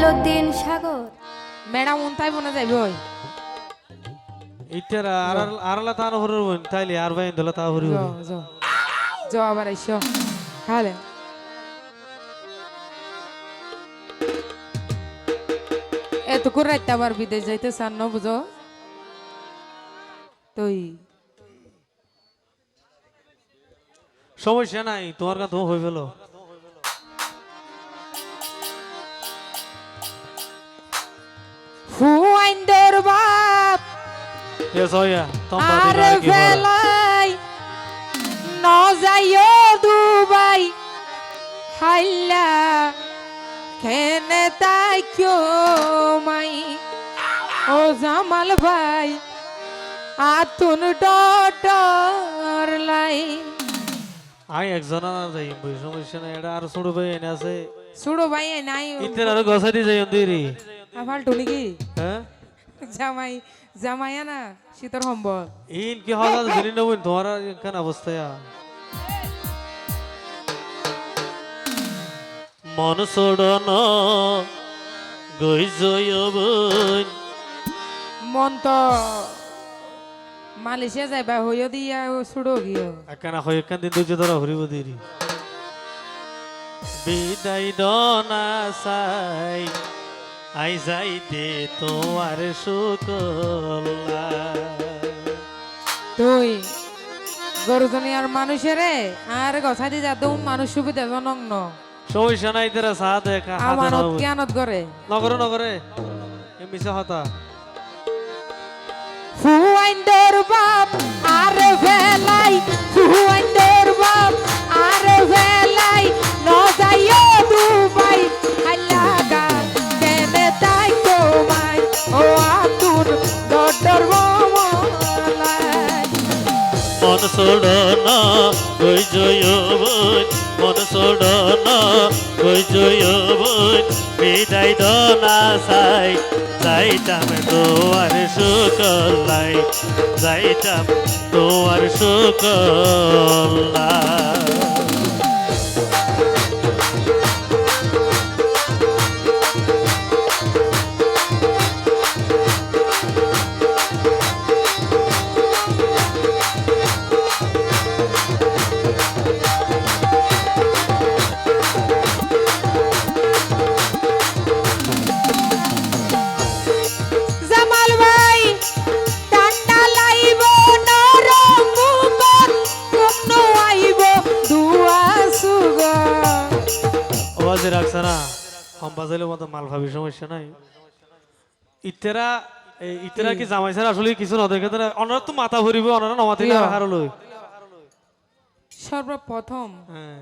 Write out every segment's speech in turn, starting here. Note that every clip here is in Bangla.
উদ্দিন সাগর ম্যাডাম উনতাই বনে যাইব ওই ইটারা আরলা তান হরর বন তাইলে আর বাইন দলা তা হরি জ জ জ আবার আইসো খালে এত করে রাইতে আবার বিদেশ যাইতে চান না বুঝো তুই সমস্যা নাই তোমার কাছে হই ফেলো হুয়াইন্দর বাপ এ সয়া তোমার আর দিনা কি বড় বেলাই ন যাইও দুবাই হাইলা খেনে তাই কিও মাই ও জামাল ভাই আতুন ডর লাই আই একজন না যাই বই সমস্যা নাই এটা আর ছোট ভাই এনে আছে সুড়ো ভাই নাই ইতের আর গসাইতে যাই অন্দিরি আবার টুনি কি হ্যাঁ জামাই জামাইয়া না শীতর সম্বল ইন কি হাজার জেনে নেবেন তোমার কেন অবস্থায় মন সোড়ন গই জয়বন মন তো মালয়েশিয়া যাইবা হইও দিয়া সুড়ো গিয়ে একখানা হয় একখান দিন দুর্য ধরা হরিব দিরি বিদায় দনা সাই আই যাইতে তোমার শুকলা তুই গরুজনী আর মানুষেরে আর গছাই দিয়ে যাতে মানুষ সুবিধা জনক ন সমস্যা নাই তেরা সাথ দেখা হাতে আমানত জ্ঞানত করে নগরে নগরে এ মিছা হতা ফুয়াইন্দর বাপ আর ভেলাই ফুয়াইন্দর বাপ আর ভেলাই ন যাইও দুবাই আল্লাগা কেনে তাই তোমায় ও আতুর ডর মামলাই মন সোড়না গই জয়বন মন সোড়না গই জয়বন বিদায় দনা সাই যাইতাম তোমার শুকলাই যাইতাম তোমার শুকলা জামাল ভাই ঠান্ডা লাইব নরম মুখত কোন আইব দুয়া সুগর আওয়াজে রাখছে না কম বাজাইলে মতো মাল ভাবি সমস্যা নাই ইতেরা ইতেরা কি জামাই স্যার আসলে কিছু না দেখে তারা অনারা তো মাথা ভরিবে অনারা নমাতে হারলই সর্বপ্রথম হ্যাঁ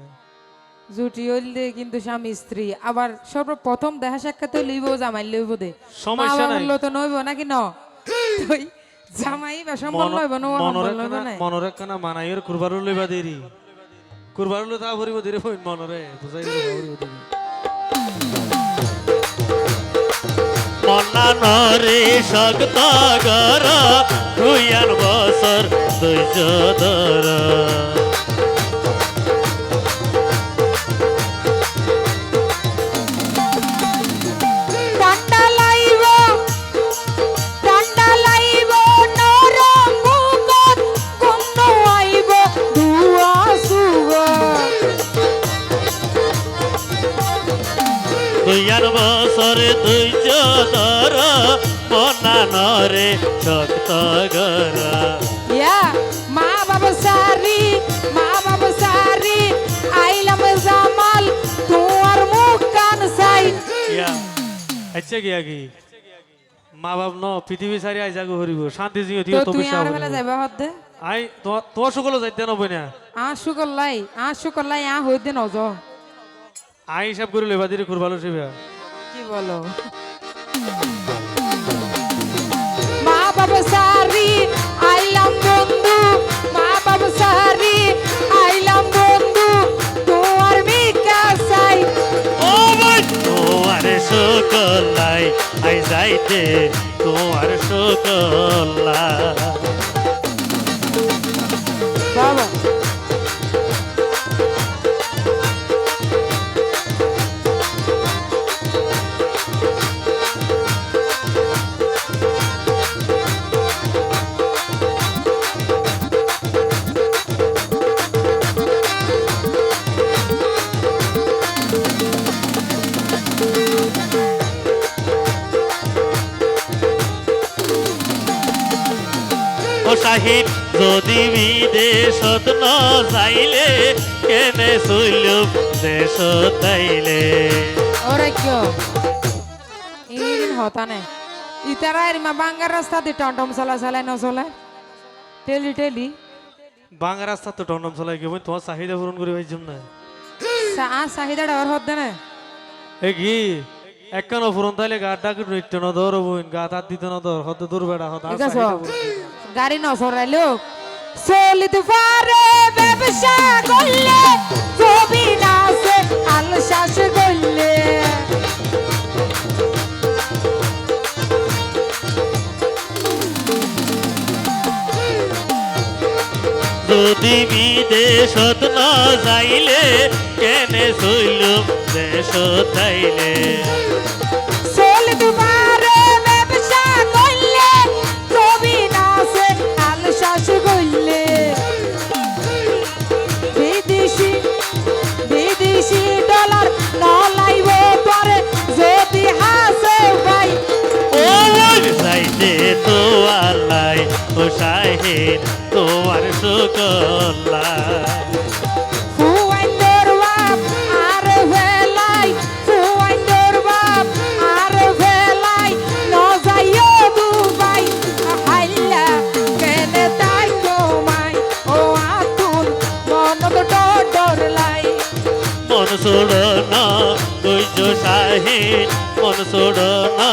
জুটি হইলে কিন্তু স্বামী স্ত্রী আবার সর্বপ্রথম দেখা সাক্ষাৎ লইব জামাই লইব দে সমস্যা নাই। তো নইব নাকি ন তুই জামাই বা সম্বল লইব ন সম্বল লইব নাই মনরে কানা মানাইয়ের কুরবারু লইবা দেরি কুরবারু লই তা ভরিব দেরি হইন মনরে বুঝাই দিলে ভরিব দেরি মন্না নরে শক্ত গর দুইয়ান বছর ধৈর্য ধর ঠান্ডা লাইব নরম মুখত কোন আইব দুয়া সুগর দুইয়ান বছর ধৈর্য ধর মন্না নরে শক্ত গর ইয়া মা বাবা সারি আইলাম জামাল তোমার মুখ কান সাই ইয়া আচ্ছা গিয়া কি মা বাপ ন পৃথিবী সারি আই জাগো হরিব শান্তি জিও দিও তো তো তুই বিশ্বাস আর বেলা যাইবা হদ্দে আই তোমার সকল যাইতে নবই না শুকর লাই হইতে নজ আই হিসাব করে লইবা দিরে কুরবালো সেবা কি বলো মা বাবা সারি আইলাম বন্ধু মা বাবা সারি আইলাম বন্ধু তোমার মিকা সাই ও ভাই তোমার সকলাই আই যাইতে তোমার সকলা বাবা শাহিন যদি বিদেশত ন যাইলে কেনে চইলুম দেশ তাইলে ওরে কিয় ইন হতা নে ইতারা এরিমা বাঙ্গার রাস্তা দিয়ে টমটম চালায় না চলে টেলি বাংলা রাস্তা তো টন্ডম চলাই গিয়ে তোমার চাহিদা পূরণ করে পাইছিলাম না চাহিদাটা ওর হতে না এ কি একখানো ফুরন তাইলে গা ডাক নৃত্য ন ধর বইন গা তার দিতে ন ধর হতে দূর বেড়া হত ঠিক আছে গাড়ি ন সরাইলো চলিতে পারে ব্যবসা করলে ছবি নাচে আলশ্বাস করলে যদি বিদেশত ন যাইলে কেনে চইলুম দেশ তাইলে চলিতে পারে ব্যবসা করলে ছবি নাচে আলশ্বাস করলে বিদেশি ডলার নলাইব পারে যদি হাসে ভাই ও যাইতে তো আল্লাই ও শাহিন তোমার শুকল্লাই ফুয়াইন্দর বাপ আর ভেলাই ফুয়াইন্দর বাপ আর ভেলাই ন যাইও দুবাই হাইলা কেনে তাই তোমায় ও আতুল মনত ডর লাই মন ছোড়ো না গুজ শাহিন মন ছোড়ো না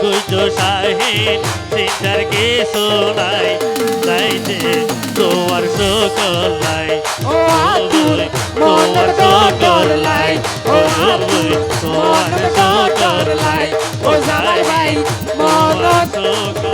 গুজ শাহিন চিন্তার কি শোনাই যাইতে তোমার শুকল্লাই ও আতুল মনত ডর লাই ও আতুল মনত ডর লাই ও জামাই ভাই মনত শুকল্লাই